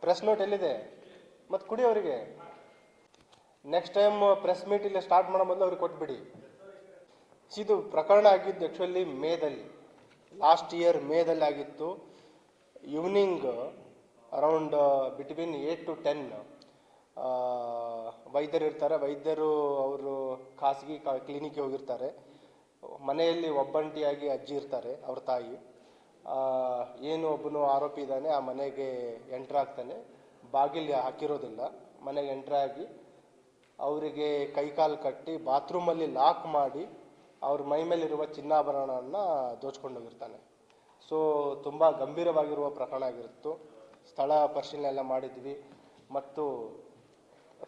Press note ಎಲ್ಲಿದೆ? ಮತ್ತು ಕುಡಿ ಅವರಿಗೆ. ನೆಕ್ಸ್ಟ್ ಟೈಮ್ ಪ್ರೆಸ್ ಮೀಟ್ ಇಲ್ಲಿ ಸ್ಟಾರ್ಟ್ ಮಾಡೋ ಮೊದಲು ಅವ್ರಿಗೆ ಕೊಟ್ಬಿಡಿ. ಇದು ಪ್ರಕರಣ ಆಗಿದ್ದು ಆ್ಯಕ್ಚುಲಿ ಮೇದಲ್ಲಿ, ಲಾಸ್ಟ್ ಇಯರ್ ಮೇದಲ್ಲಿ ಆಗಿತ್ತು. ಈವ್ನಿಂಗ್ ಅರೌಂಡ್ ಬಿಟ್ವೀನ್ 8 to 10 ವೈದ್ಯರು ಇರ್ತಾರೆ. ವೈದ್ಯರು ಅವರು ಖಾಸಗಿ ಕ್ಲಿನಿಕ್ಗೆ ಹೋಗಿರ್ತಾರೆ. ಮನೆಯಲ್ಲಿ ಒಬ್ಬಂಟಿಯಾಗಿ ಅಜ್ಜಿ ಇರ್ತಾರೆ, ಅವ್ರ ತಾಯಿ. ಏನು ಒಬ್ಬನು ಆರೋಪಿ ಇದ್ದಾನೆ ಆ ಮನೆಗೆ ಎಂಟ್ರ್ ಆಗ್ತಾನೆ. ಬಾಗಿಲು ಹಾಕಿರೋದಿಲ್ಲ. ಮನೆಗೆ ಎಂಟ್ರ್ ಆಗಿ ಅವರಿಗೆ ಕೈಕಾಲು ಕಟ್ಟಿ ಬಾತ್ರೂಮಲ್ಲಿ ಲಾಕ್ ಮಾಡಿ ಅವ್ರ ಮೈ ಮೇಲಿರುವ ಚಿನ್ನಾಭರಣವನ್ನು ದೋಚ್ಕೊಂಡೋಗಿರ್ತಾನೆ. ಸೊ ತುಂಬ ಗಂಭೀರವಾಗಿರುವ ಪ್ರಕರಣ ಆಗಿರುತ್ತು. ಸ್ಥಳ ಪರಿಶೀಲನೆ ಎಲ್ಲ ಮಾಡಿದ್ವಿ ಮತ್ತು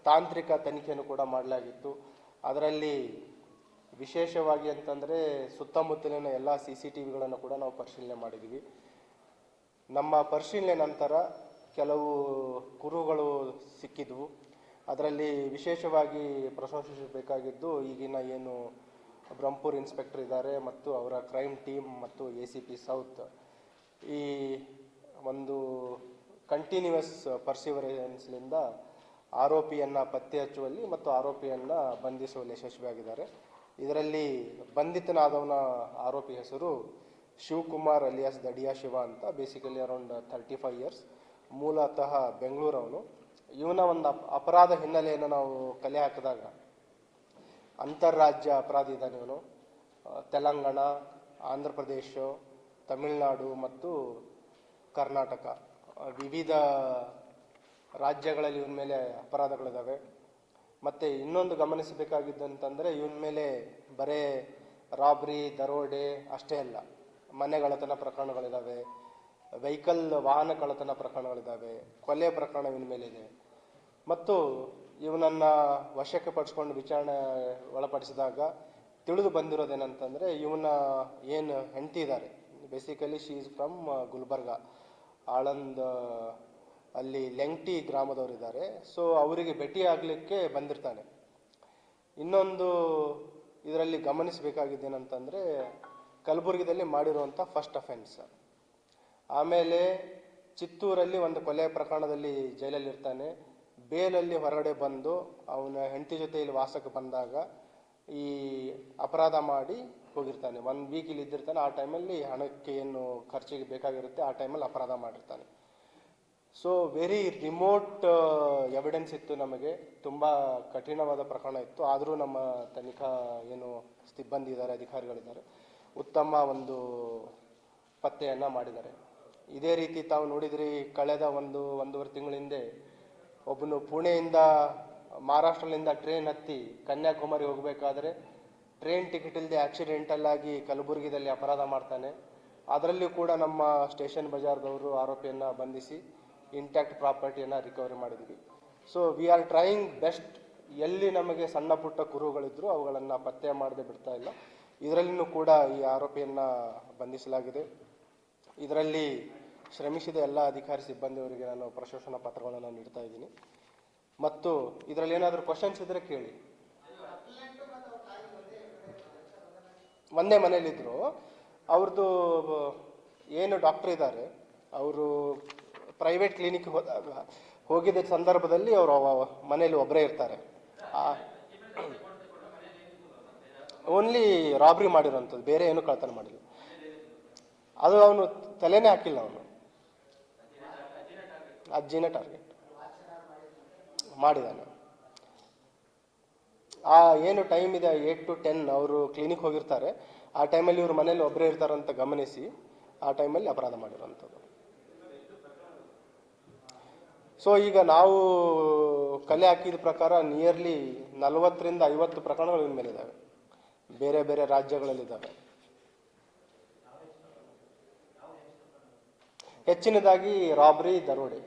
ತಾಂತ್ರಿಕ ತನಿಖೆಯನ್ನು ಕೂಡ ಮಾಡಲಾಗಿತ್ತು. ಅದರಲ್ಲಿ ವಿಶೇಷವಾಗಿ ಅಂತಂದರೆ ಸುತ್ತಮುತ್ತಲಿನ ಎಲ್ಲ CCTVಗಳನ್ನು ಕೂಡ ನಾವು ಪರಿಶೀಲನೆ ಮಾಡಿದ್ವಿ. ನಮ್ಮ ಪರಿಶೀಲನೆ ನಂತರ ಕೆಲವು ಕುರುಹುಗಳು ಸಿಕ್ಕಿದ್ವು. ಅದರಲ್ಲಿ ವಿಶೇಷವಾಗಿ ಪ್ರಶಂಸಿಸಬೇಕಾಗಿದ್ದು ಈಗಿನ ಏನು ಬ್ರಹ್ಮಪುರ್ ಇನ್ಸ್ಪೆಕ್ಟರ್ ಇದ್ದಾರೆ ಮತ್ತು ಅವರ ಕ್ರೈಮ್ ಟೀಮ್ ಮತ್ತು ACP ಸೌತ್ ಈ ಒಂದು ಕಂಟಿನ್ಯೂಯಸ್ ಪರ್ಸಿವರೆನ್ಸ್ನಿಂದ ಆರೋಪಿಯನ್ನು ಪತ್ತೆ ಹಚ್ಚುವಲ್ಲಿ ಮತ್ತು ಆರೋಪಿಯನ್ನು ಬಂಧಿಸುವಲ್ಲಿ ಯಶಸ್ವಿಯಾಗಿದ್ದಾರೆ. ಇದರಲ್ಲಿ ಬಂಧಿತನಾದವನ ಆರೋಪಿ ಹೆಸರು ಶಿವಕುಮಾರ್ ಅಲಿಯಾಸ್ ದಡಿಯಾ ಶಿವ ಅಂತ. ಬೇಸಿಕಲಿ ಅರೌಂಡ್ 35 years, ಮೂಲತಃ ಬೆಂಗಳೂರವನು. ಇವನ ಒಂದು ಅಪರಾಧ ಹಿನ್ನೆಲೆಯನ್ನು ನಾವು ಕಲೆ ಹಾಕಿದಾಗ ಅಂತಾರಾಜ್ಯ ಅಪರಾಧಿ ಇದ್ದಾನೆ ಇವನು. ತೆಲಂಗಾಣ, ಆಂಧ್ರ ಪ್ರದೇಶ, ತಮಿಳುನಾಡು ಮತ್ತು ಕರ್ನಾಟಕ ವಿವಿಧ ರಾಜ್ಯಗಳಲ್ಲಿ ಇವನ ಮೇಲೆ ಅಪರಾಧಗಳಿದ್ದಾವೆ. ಮತ್ತು ಇನ್ನೊಂದು ಗಮನಿಸಬೇಕಾಗಿದ್ದಂತಂದರೆ ಇವನ ಮೇಲೆ ಬರೇ ರಾಬ್ರಿ, ದರೋಡೆ ಅಷ್ಟೇ ಅಲ್ಲ, ಮನೆಗಳತನ ಪ್ರಕರಣಗಳಿದ್ದಾವೆ, ವೆಹಿಕಲ್ ವಾಹನ ಕಳ್ಳತನ ಪ್ರಕರಣಗಳಿದ್ದಾವೆ, ಕೊಲೆ ಪ್ರಕರಣ ಇವನ ಮೇಲಿದೆ. ಮತ್ತು ಇವನನ್ನು ವಶಕ್ಕೆ ಪಡಿಸ್ಕೊಂಡು ವಿಚಾರಣೆ ಒಳಪಡಿಸಿದಾಗ ತಿಳಿದು ಬಂದಿರೋದೇನಂತಂದರೆ ಇವನ ಏನು ಹೆಂಡತಿ ಇದ್ದಾರೆ, basically she is from Gulbarga, Aland ಅಲ್ಲಿ ಲೆಂಗ್ಟಿ ಗ್ರಾಮದವರಿದ್ದಾರೆ. ಸೊ ಅವರಿಗೆ ಭೇಟಿ ಆಗಲಿಕ್ಕೆ ಬಂದಿರ್ತಾನೆ. ಇನ್ನೊಂದು ಇದರಲ್ಲಿ ಗಮನಿಸಬೇಕಾಗಿದ್ದೇನಂತಂದರೆ ಕಲಬುರಗಿದಲ್ಲಿ ಮಾಡಿರುವಂಥ ಫಸ್ಟ್ ಅಫೆನ್ಸ್. ಆಮೇಲೆ ಚಿತ್ತೂರಲ್ಲಿ ಒಂದು ಕೊಲೆ ಪ್ರಕರಣದಲ್ಲಿ ಜೈಲಲ್ಲಿರ್ತಾನೆ. ಬೇಲಲ್ಲಿ ಹೊರಗಡೆ ಬಂದು ಅವನ ಹೆಂಡತಿ ಜೊತೆ ಇಲ್ಲಿ ವಾಸಕ್ಕೆ ಬಂದಾಗ ಈ ಅಪರಾಧ ಮಾಡಿ ಹೋಗಿರ್ತಾನೆ. 1 week ಇಲ್ಲಿ ಇದ್ದಿರ್ತಾನೆ. ಆ ಟೈಮಲ್ಲಿ ಹಣಕ್ಕೆ ಏನು ಖರ್ಚಿಗೆ ಬೇಕಾಗಿರುತ್ತೆ ಆ ಟೈಮಲ್ಲಿ ಅಪರಾಧ ಮಾಡಿರ್ತಾನೆ. ಸೊ ವೆರಿ ರಿಮೋಟ್ ಎವಿಡೆನ್ಸ್ ಇತ್ತು ನಮಗೆ. ತುಂಬ ಕಠಿಣವಾದ ಪ್ರಕರಣ ಇತ್ತು. ಆದರೂ ನಮ್ಮ ತನಿಖಾ ಏನು ಸಿಬ್ಬಂದಿ ಇದ್ದಾರೆ, ಅಧಿಕಾರಿಗಳಿದ್ದಾರೆ, ಉತ್ತಮ ಒಂದು ಪತ್ತೆಯನ್ನು ಮಾಡಿದ್ದಾರೆ. ಇದೇ ರೀತಿ ತಾವು ನೋಡಿದ್ರಿ, ಕಳೆದ 1.5 ತಿಂಗಳ ಹಿಂದೆ ಒಬ್ಬನು ಪುಣೆಯಿಂದ ಮಹಾರಾಷ್ಟ್ರದಿಂದ ಟ್ರೈನ್ ಹತ್ತಿ ಕನ್ಯಾಕುಮಾರಿ ಹೋಗಬೇಕಾದ್ರೆ ಟ್ರೈನ್ ಟಿಕೆಟ್ ಇಲ್ಲದೆ ಆಕ್ಸಿಡೆಂಟಲ್ ಆಗಿ ಕಲಬುರಗಿದಲ್ಲಿ ಅಪರಾಧ ಮಾಡ್ತಾನೆ. ಅದರಲ್ಲಿಯೂ ಕೂಡ ನಮ್ಮ ಸ್ಟೇಷನ್ ಬಜಾರ್ದವರು ಆರೋಪಿಯನ್ನು ಬಂಧಿಸಿ ಇಂಟ್ಯಾಕ್ಟ್ ಪ್ರಾಪರ್ಟಿಯನ್ನು ರಿಕವರಿ ಮಾಡಿದ್ವಿ. So we are trying best. ಎಲ್ಲಿ ನಮಗೆ ಸಣ್ಣ ಪುಟ್ಟ ಕುರುಹುಗಳಿದ್ರು ಅವುಗಳನ್ನು ಪತ್ತೆ ಮಾಡದೆ ಬಿಡ್ತಾ ಇಲ್ಲ. ಇದರಲ್ಲಿಯೂ ಕೂಡ ಈ ಆರೋಪಿಯನ್ನು ಬಂಧಿಸಲಾಗಿದೆ. ಇದರಲ್ಲಿ ಶ್ರಮಿಸಿದ ಎಲ್ಲ ಅಧಿಕಾರಿ ಸಿಬ್ಬಂದಿಯವರಿಗೆ ನಾನು ಪ್ರಶಂಸನಾ ಪತ್ರಗಳನ್ನು ನೀಡ್ತಾ ಇದ್ದೀನಿ. ಮತ್ತು ಇದರಲ್ಲಿ ಏನಾದರೂ ಕ್ವಶನ್ಸ್ ಇದ್ದರೆ ಕೇಳಿ. ಒಂದೇ ಮನೇಲಿದ್ದರು. ಅವ್ರದ್ದು ಏನು ಡಾಕ್ಟರ್ ಇದ್ದಾರೆ, ಅವರು ಪ್ರೈವೇಟ್ ಕ್ಲಿನಿಕ್ ಹೋಗಿದ್ದ ಸಂದರ್ಭದಲ್ಲಿ ಅವರು ಮನೇಲಿ ಒಬ್ಬರೇ ಇರ್ತಾರೆ. ಓನ್ಲಿ ರಾಬ್ರಿ ಮಾಡಿರೋಂಥದ್ದು, ಬೇರೆ ಏನು ಕಳ್ತನ ಮಾಡಿಲ್ಲ. ಅದು ಅವನು ತಲೆನೇ ಹಾಕಿಲ್ಲ. ಅವನು ಅಜ್ಜಿನ ಟಾರ್ಗೆಟ್ ಮಾಡಿದಾನೆ. ಆ ಏನು ಟೈಮ್ ಇದೆ 8 to 10 ಅವರು ಕ್ಲಿನಿಕ್ ಹೋಗಿರ್ತಾರೆ. ಆ ಟೈಮಲ್ಲಿ ಇವ್ರ ಮನೇಲಿ ಒಬ್ಬರೇ ಇರ್ತಾರಂತ ಗಮನಿಸಿ ಆ ಟೈಮಲ್ಲಿ ಅಪರಾಧ ಮಾಡಿರೋಂಥದ್ದು. ಸೊ ಈಗ ನಾವು ಕಲೆ ಹಾಕಿದ ಪ್ರಕಾರ ನಿಯರ್ಲಿ 40ರಿಂದ 50 ಪ್ರಕರಣಗಳು ಇವ್ರ ಮೇಲೆ ಇದ್ದಾವೆ, ಬೇರೆ ಬೇರೆ ರಾಜ್ಯಗಳಲ್ಲಿದ್ದಾವೆ. ಹೆಚ್ಚಿನದಾಗಿ ರಾಬ್ರಿ, ದರೋಡೆ.